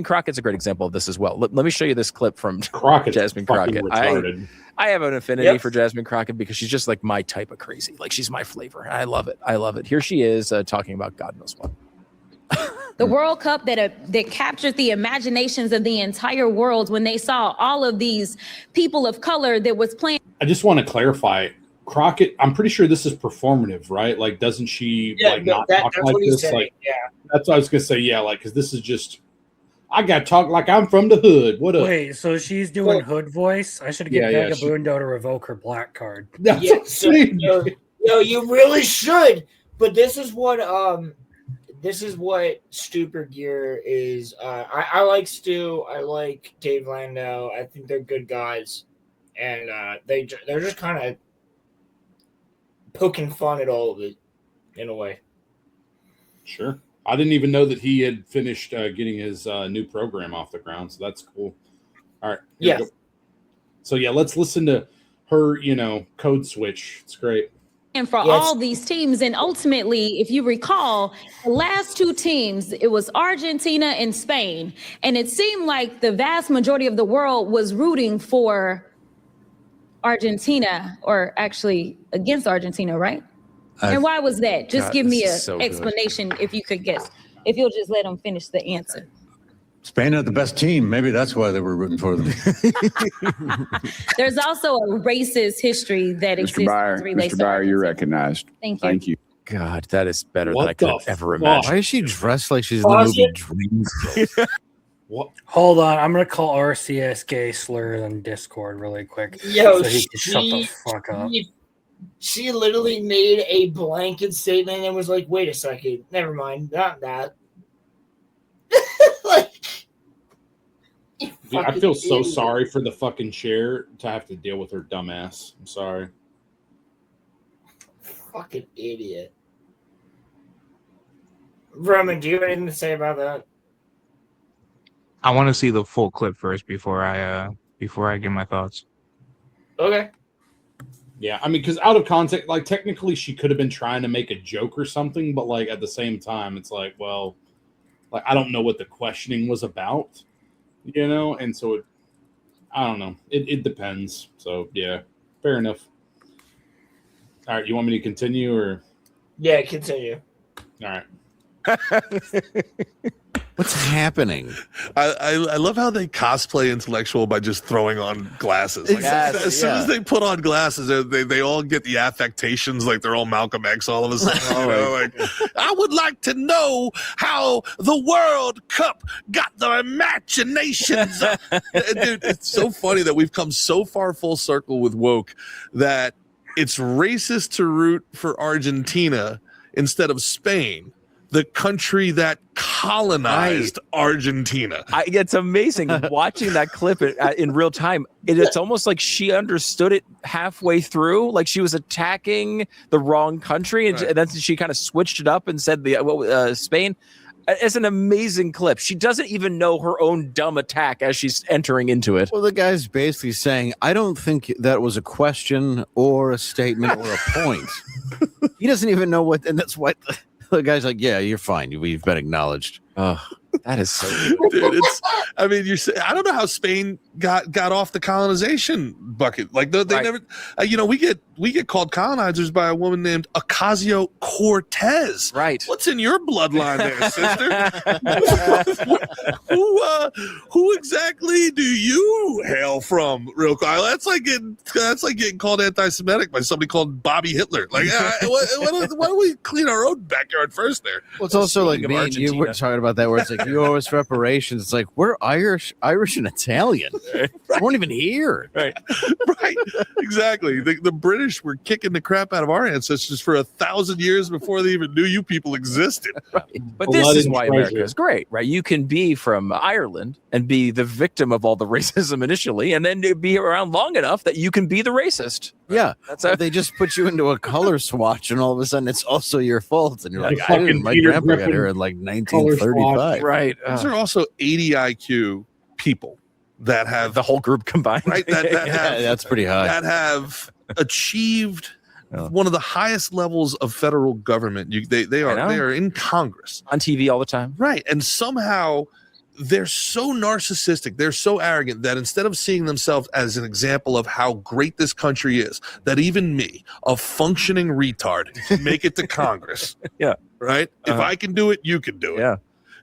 Crockett's a great example of this as well. Let me show you this clip from Jasmine fucking Crockett. retarded. I have an affinity for Jasmine Crockett because she's just like my type of crazy. Like she's my flavor. I love it. Here she is talking about God knows what. The World Cup that captured the imaginations of the entire world when they saw all of these people of color that was playing. I just want to clarify. Crockett, I'm pretty sure this is performative, right? Like, doesn't she not talk like this? Like, that's what I was gonna say. Yeah, like, because this is just, I got to talk like I'm from the hood. What up? Wait, so she's doing hood voice? I should get Vagabundo to revoke her black card. No, you really should. But this is what Stupor Gear is. I like Stu. I like Dave Landau. I think they're good guys, and they're just kind of poking fun at all of it in a way. Sure. I didn't even know that he had finished getting his new program off the ground, so that's cool. All right. Yeah. So yeah, let's listen to her, code switch. It's great. And for all these teams, and ultimately, if you recall, the last two teams, it was Argentina and Spain, and it seemed like the vast majority of the world was rooting for Argentina, or actually against Argentina, right? And why was that? Just give me an explanation if you could guess. If you'll just let them finish the answer. Spain had the best team. Maybe that's why they were rooting for them. There's also a racist history that exists. Mr. Byer, you're recognized. Thank you. God, that is better than I could have ever imagined. Why is she dressed like she's in the movie Dreams? What? Hold on, I'm gonna call RCS gay slurs on Discord really quick. Yo, so he can shut the fuck up. She literally made a blanket statement and was like, "Wait a second, never mind, not that." Dude, I feel so sorry for the fucking chair to have to deal with her dumbass. I'm sorry. Fucking idiot. Roman, do you have anything to say about that? I want to see the full clip first before I give my thoughts. Okay. Yeah, I mean, because out of context, like technically she could have been trying to make a joke or something, but like at the same time, it's like, well, like I don't know what the questioning was about, and so I don't know. It depends. So yeah, fair enough. All right, you want me to continue or? Yeah, continue. All right. What's happening? I love how they cosplay intellectual by just throwing on glasses. Like, as soon as they put on glasses, they all get the affectations like they're all Malcolm X all of a sudden. I would like to know how the World Cup got the imaginations. Dude, it's so funny that we've come so far full circle with woke that it's racist to root for Argentina instead of Spain, the country that colonized Argentina. It's amazing watching that clip in real time. It's almost like she understood it halfway through, like she was attacking the wrong country, and then she kind of switched it up and said Spain. It's an amazing clip. She doesn't even know her own dumb attack as she's entering into it. Well, the guy's basically saying, I don't think that was a question or a statement or a point. He doesn't even know what, and that's what the guy's like, yeah, you're fine. We've been acknowledged. Oh, that is so dude, I mean, I don't know how Spain got off the colonization bucket. Like they never, we get called colonizers by a woman named Ocasio-Cortez. Right. What's in your bloodline there, sister? Who exactly do you hail from? Real quick, that's like getting called anti-Semitic by somebody called Bobby Hitler. Like, why don't we clean our own backyard first? There. Well, it's also like me and you were talking about that, where it's like you owe us reparations. It's like we're Irish and Italian. We weren't even here. Right. Exactly. The British were kicking the crap out of our ancestors for 1,000 years before they even knew you people existed. Right. But this is why America is great, right? You can be from Ireland and be the victim of all the racism initially, and then be around long enough that you can be the racist. Yeah, that's how they just put you into a color swatch, and all of a sudden it's also your fault, and you're like, my grandpa got here in like 1935. Right. These are also 80 IQ people that have the whole group combined. Right. That's pretty high. That have achieved one of the highest levels of federal government. They are in Congress, on TV all the time. Right. And somehow they're so narcissistic, they're so arrogant that instead of seeing themselves as an example of how great this country is, that even me, a functioning retard, can make it to Congress. Yeah. Right? If I can do it, you can do it. Yeah.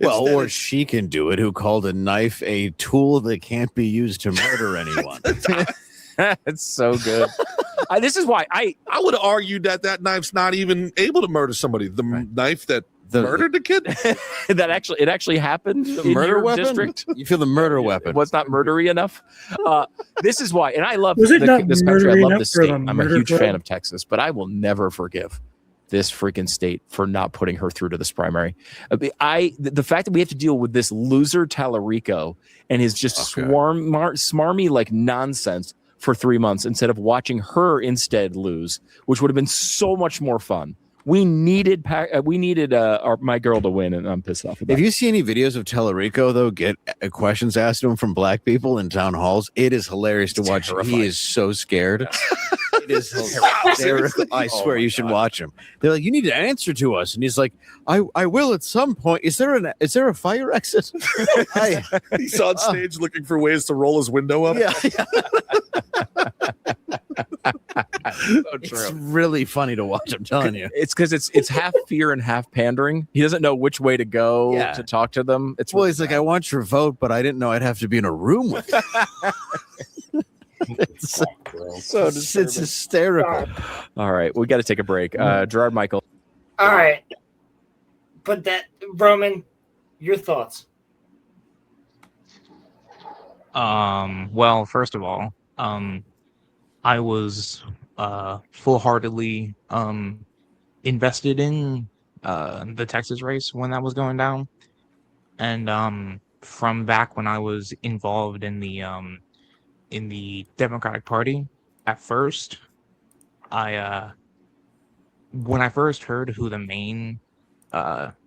Well, Instead, or she can do it, who called a knife a tool that can't be used to murder anyone. It's so good. This is why I would argue that knife's not even able to murder somebody. The knife that murdered the kid? it actually happened The in murder your weapon? district. You feel the murder weapon. It was not murdery enough. This is why, and I love Was it not this country. I murdery love enough this for state. the I'm a murder huge club? fan of Texas, but I will never forgive this freaking state for not putting her through to this primary. The fact that we have to deal with this loser Tallarico and his just smarmy like nonsense for 3 months instead of watching her instead lose, which would have been so much more fun. We needed my girl to win, and I'm pissed off about If you see any videos of Tellerico, though, get questions asked to him from black people in town halls, it is hilarious to watch. Terrifying. He is so scared. It is hysterical. I swear you should watch him. They're like, you need to answer to us. And he's like, I will at some point. Is there a fire exit? He's on stage looking for ways to roll his window up. Yeah. It's really funny to watch. I'm telling you. It's because it's half fear and half pandering. He doesn't know which way to go to talk to them. It's Well, he's like, I want your vote, but I didn't know I'd have to be in a room with you. It's hysterical. All right, we got to take a break. Gerard Michael. All right. But that, Roman, your thoughts? Well, first of all, I was full-heartedly invested in the Texas race when that was going down, and from back when I was involved in the Democratic Party, at first, when I first heard who the main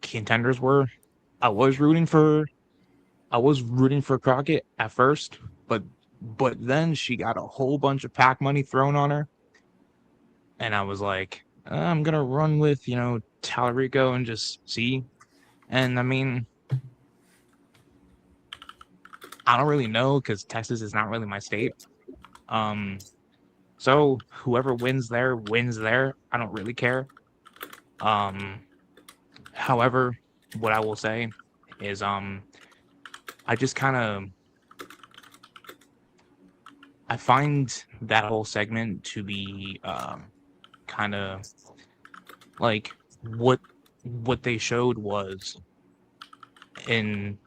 contenders were, I was rooting for Crockett at first, but then she got a whole bunch of PAC money thrown on her, and I was like, I'm gonna run with Tallarico and just see. And I mean, I don't really know because Texas is not really my state. So whoever wins there. I don't really care. However, what I will say is I just I find that whole segment to be kind of like what they showed was in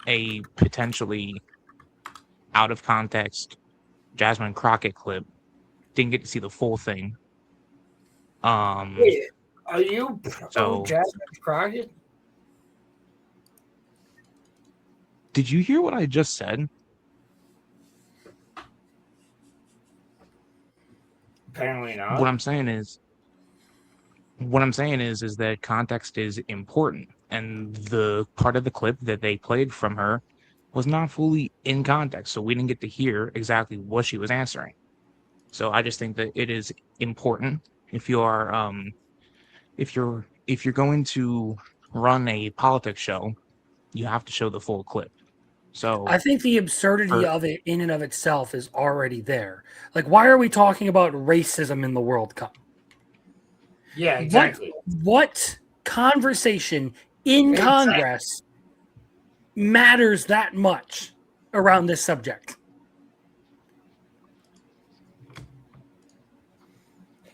a potentially out of context Jasmine Crockett clip. Didn't get to see the full thing. Wait, are you pro Jasmine Crockett? Did you hear what I just said? Apparently not. What I'm saying is that context is important, and the part of the clip that they played from her was not fully in context, so we didn't get to hear exactly what she was answering. So I just think that it is important if you are if you're going to run a politics show, you have to show the full clip. So I think the absurdity of it in and of itself is already there. Like, why are we talking about racism in the World Cup? Yeah, exactly. What conversation in Congress matters that much around this subject?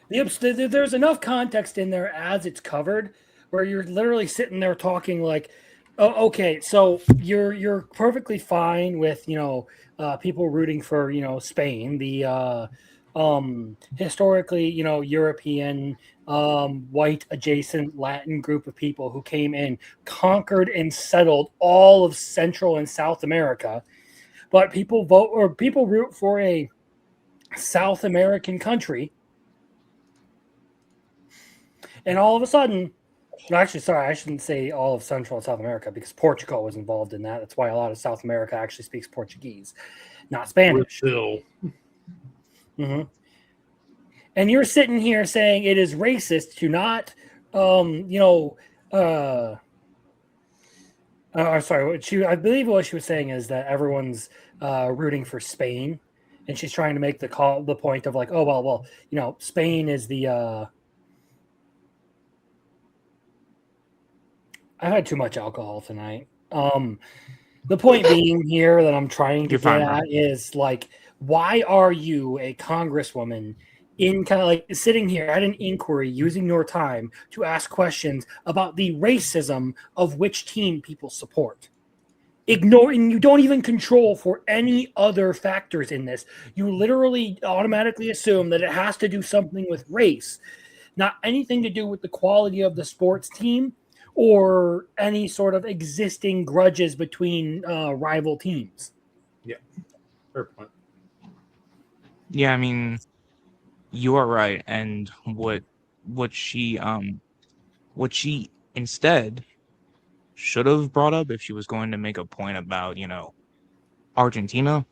There's enough context in there as it's covered where you're literally sitting there talking like, oh, okay, so you're perfectly fine with people rooting for Spain, the historically European white adjacent Latin group of people who came in, conquered and settled all of Central and South America, but people root for a South American country, and all of a sudden. Actually, sorry, I shouldn't say all of Central and South America because Portugal was involved in that. That's why a lot of South America actually speaks Portuguese, not Spanish. Brazil. Mm-hmm. And you're sitting here saying it is racist to not, Sorry, I believe what she was saying is that everyone's rooting for Spain, and she's trying to make the point of like, oh well, Spain is the. I had too much alcohol tonight. The point being here that I'm trying to get at is like, why are you a congresswoman in kind of like sitting here at an inquiry using your time to ask questions about the racism of which team people support? Ignoring, you don't even control for any other factors in this. You literally automatically assume that it has to do something with race, not anything to do with the quality of the sports team or any sort of existing grudges between rival teams. Yeah, fair point. Yeah, I mean, you are right, and what she instead should have brought up if she was going to make a point about Argentina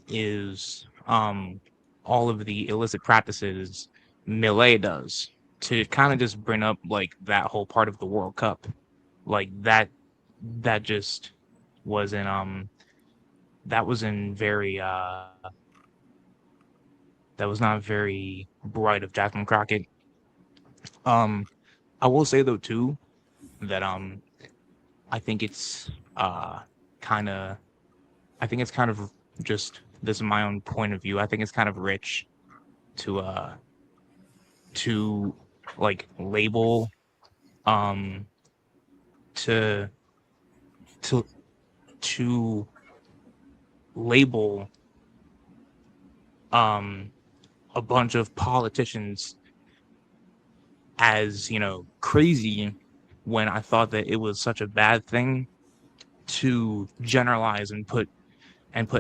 is all of the illicit practices Millet does, to kind of just bring up like that whole part of the World Cup, like that just wasn't that wasn't very that was not very bright of Jacqueline Crockett. I will say though too that I think it's kind of just, this is my own point of view. I think it's kind of rich to like label to label a bunch of politicians as crazy, when I thought that it was such a bad thing to generalize and put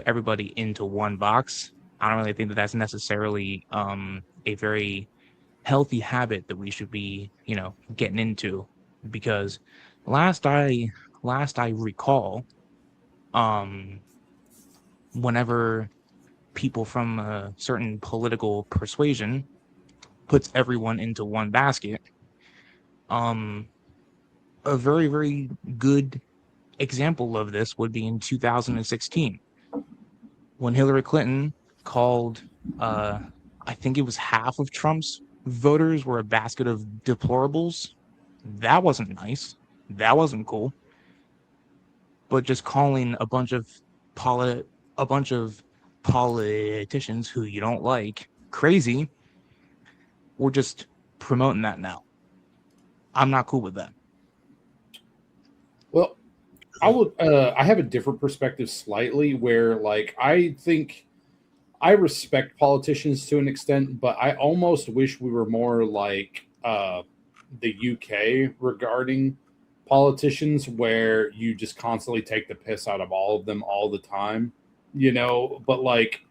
everybody into one box. I don't really think that that's necessarily a very healthy habit that we should be getting into, because last I recall, whenever people from a certain political persuasion puts everyone into one basket, a very, very good example of this would be in 2016 when Hillary Clinton called, I think it was half of Trump's voters were a basket of deplorables. That wasn't nice. That wasn't cool. But just calling a bunch of politicians who you don't like crazy, we're just promoting that now. I'm not cool with that. Well, I have a different perspective slightly, where like I think I respect politicians to an extent, but I almost wish we were more like the UK regarding politicians, where you just constantly take the piss out of all of them all the time, but like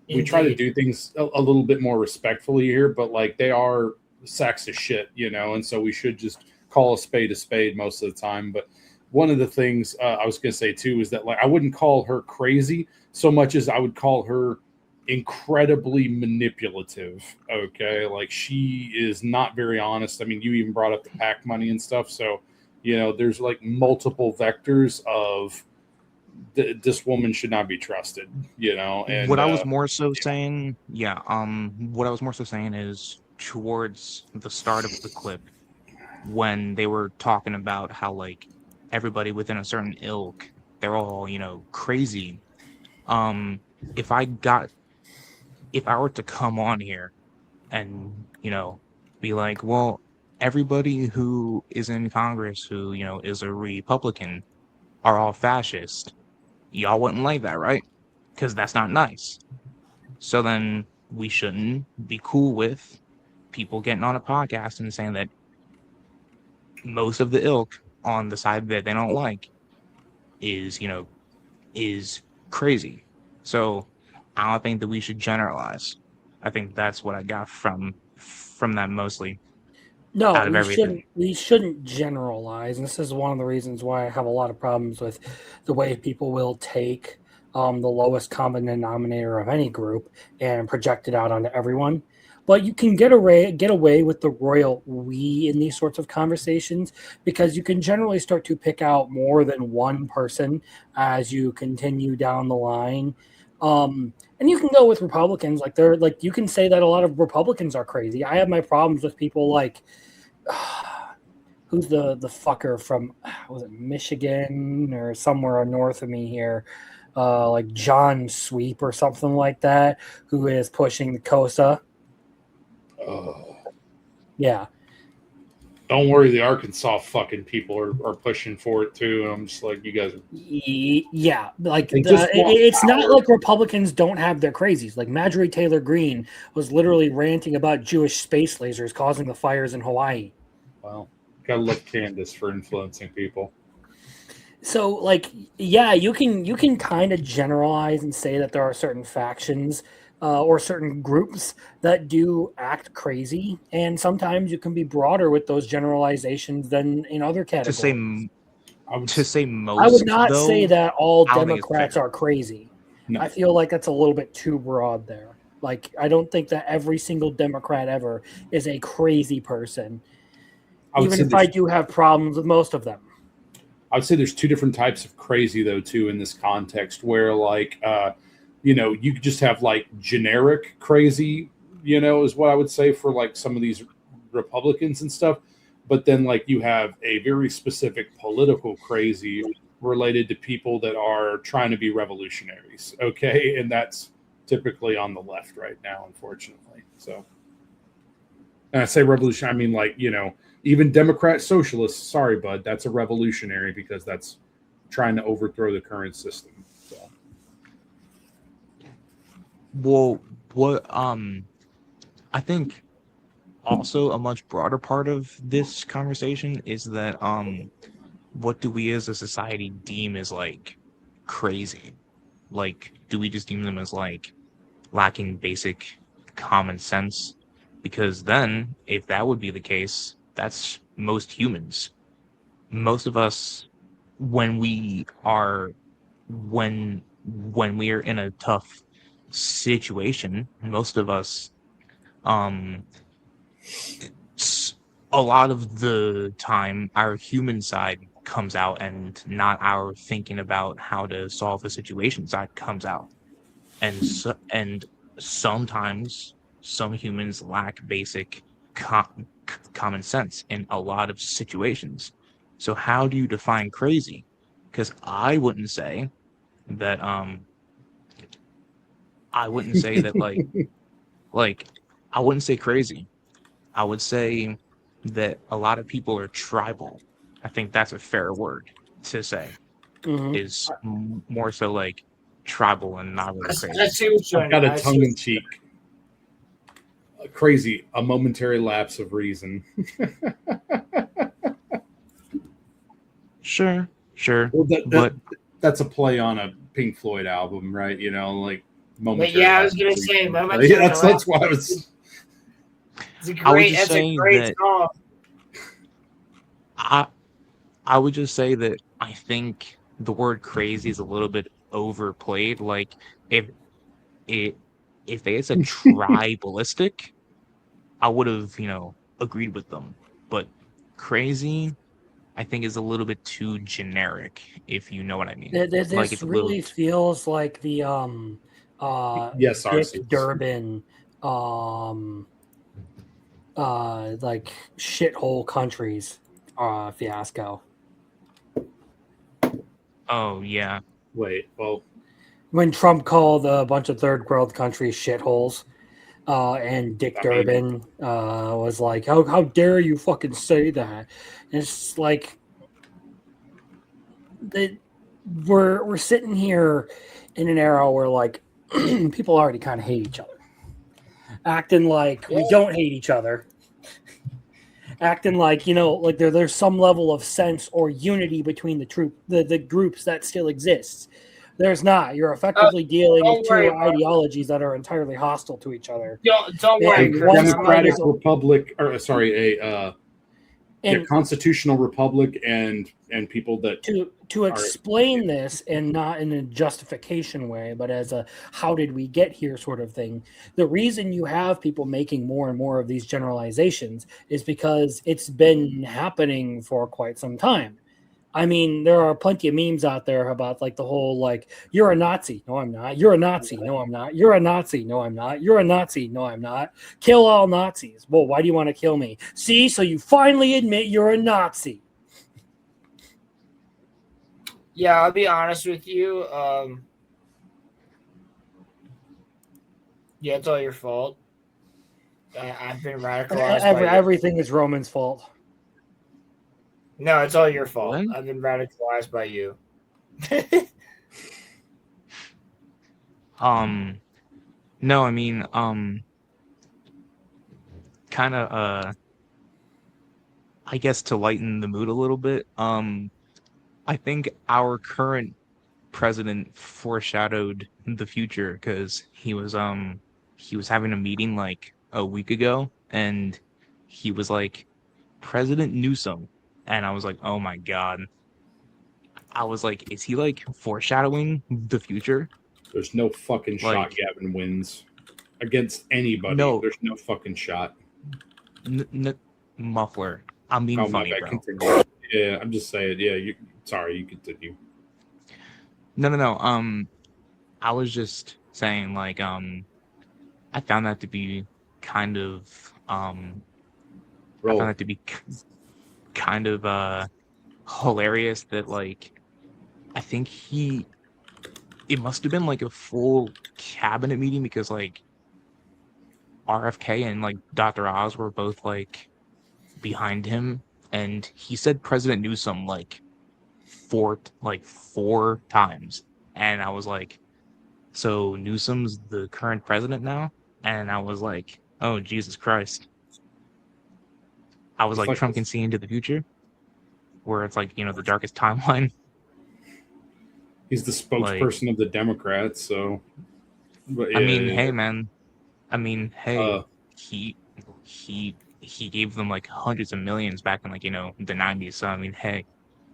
we try to do things a little bit more respectfully here, but like they are sacks of shit, and so we should just call a spade most of the time. But one of the things I was going to say too is that like I wouldn't call her crazy so much as I would call her incredibly manipulative. Okay, like she is not very honest. I mean, you even brought up the PAC money and stuff, so there's like multiple vectors of this woman should not be trusted. And what I was more so saying, what I was more so saying is towards the start of the clip, when they were talking about how like everybody within a certain ilk, they're all crazy. If I were to come on here and be like, well, everybody who is in Congress who is a Republican are all fascist, y'all wouldn't like that, right? Because that's not nice. So then we shouldn't be cool with people getting on a podcast and saying that most of the ilk on the side that they don't like is crazy. So I don't think that we should generalize. I think that's what I got from that mostly. No, we shouldn't generalize. And this is one of the reasons why I have a lot of problems with the way people will take the lowest common denominator of any group and project it out onto everyone. But you can get away with the royal we in these sorts of conversations because you can generally start to pick out more than one person as you continue down the line. And you can go with Republicans, you can say that a lot of Republicans are crazy. I have my problems with people like who's the fucker from, was it Michigan or somewhere north of me here, like John Sweep or something like that, who is pushing the COSA. Yeah. Don't worry, the Arkansas fucking people are pushing for it too. And I'm just like, you guys. Yeah, it's not like Republicans don't have their crazies. Like Marjorie Taylor Greene was literally ranting about Jewish space lasers causing the fires in Hawaii. Well, gotta love Candace for influencing people. So, you can kind of generalize and say that there are certain factions or certain groups that do act crazy, and sometimes you can be broader with those generalizations than in other categories. To say most, I would not say that all I don't think it's Democrats fair. are crazy. No. I feel like that's a little bit too broad there. Like, I don't think that every single Democrat ever is a crazy person, even if I do have problems with most of them. I would say there's two different types of crazy, though, too, in this context, where, you could just have, generic crazy, is what I would say for, some of these Republicans and stuff. But then, you have a very specific political crazy related to people that are trying to be revolutionaries, okay? And that's typically on the left right now, unfortunately. So, and I say revolution, I mean, even Democrat socialists, sorry, bud, that's a revolutionary because that's trying to overthrow the current system. So. Well, what I think also a much broader part of this conversation is that what do we as a society deem as crazy? Do we just deem them as lacking basic common sense? Because then, if that would be the case, that's most humans. Most of us, when we are in a tough situation, most of us, a lot of the time, our human side comes out, and not our thinking about how to solve the situation side comes out. And sometimes some humans lack basic common sense in a lot of situations. So how do you define crazy? Because I wouldn't say that I wouldn't say crazy. I would say that a lot of people are tribal. I think that's a fair word to say. Is more so tribal and not really crazy. I see what you're I've got a tongue-in-cheek crazy, a momentary lapse of reason. Sure. Well, that's a play on a Pink Floyd album, right? Momentary. Yeah, I was gonna say, that's why I was. It's a great song. I would just say that I think the word crazy is a little bit overplayed. If they said tribalistic, I would have, agreed with them. But crazy, I think, is a little bit too generic, if you know what I mean. This it's really feels like the Dick Durbin shithole countries fiasco. Oh yeah. Wait, well, when Trump called a bunch of third world countries shitholes, and Dick Durbin was like, "How dare you fucking say that?" And it's like we're sitting here in an era where people already kind of hate each other, acting like we don't hate each other, acting like there's some level of sense or unity between the groups that still exists. There's not. You're effectively dealing with two ideologies that are entirely hostile to each other. Don't worry, Democratic Republic, a constitutional republic and people that to explain this, and not in a justification way, but as a how did we get here sort of thing. The reason you have people making more and more of these generalizations is because it's been happening for quite some time. I mean, there are plenty of memes out there about like the whole like, you're a Nazi. No, I'm not. You're a Nazi. No, I'm not. You're a Nazi. No, I'm not. You're a Nazi. No, I'm not. Kill all Nazis. Well, why do you want to kill me? See, so you finally admit you're a Nazi. Yeah, I'll be honest with you. Yeah, it's all your fault. I've been radicalized. Everything is Roman's fault. No, it's all your fault. What? I've been radicalized by you. No, I mean, kind of, I guess to lighten the mood a little bit, I think our current president foreshadowed the future because he was having a meeting like a week ago, and he was like, President Newsom, and I was like, oh my God. I was like, is he like foreshadowing the future? There's no fucking shot Like- Gavin wins against anybody. No. There's no fucking shot. Muffler. I'm being Oh, my funny, bad. bro. Continue. Yeah, I'm just saying. Yeah, sorry, you continue. No. I was just saying, like, I found that to be kind of, kind of hilarious that, like, I think it must have been like a full cabinet meeting because, like, RFK and like Dr. Oz were both like behind him, and he said President Newsom like four times, and I was like, so Newsom's the current president now? And I was like, oh Jesus Christ. I was like, Trump can see into the future, where it's like, the darkest timeline. He's the spokesperson of the Democrats, so. But I mean, hey, man. I mean, hey, he gave them like hundreds of millions back in like the 90s. So I mean, hey,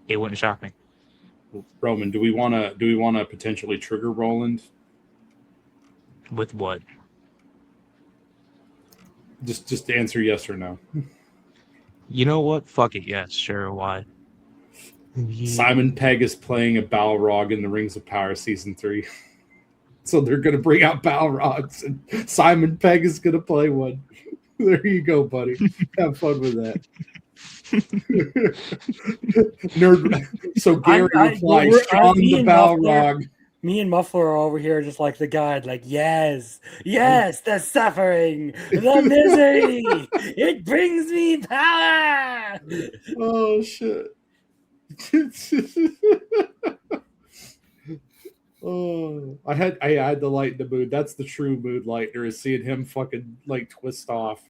it wouldn't shock me. Roman, do we want to potentially trigger Roland? With what? Just answer yes or no. You know what? Fuck it. Yes, sure. Why? Simon Pegg is playing a Balrog in the Rings of Power season 3. So they're going to bring out Balrogs, and Simon Pegg is going to play one. There you go, buddy. Have fun with that. Nerd. So Gary replies, Sean the Balrog. Me and Muffler are over here just like the guide, like, yes, the suffering, the misery, it brings me power. Oh, shit. Oh, I had to lighten the mood. That's the true mood lightener, is seeing him fucking like twist off.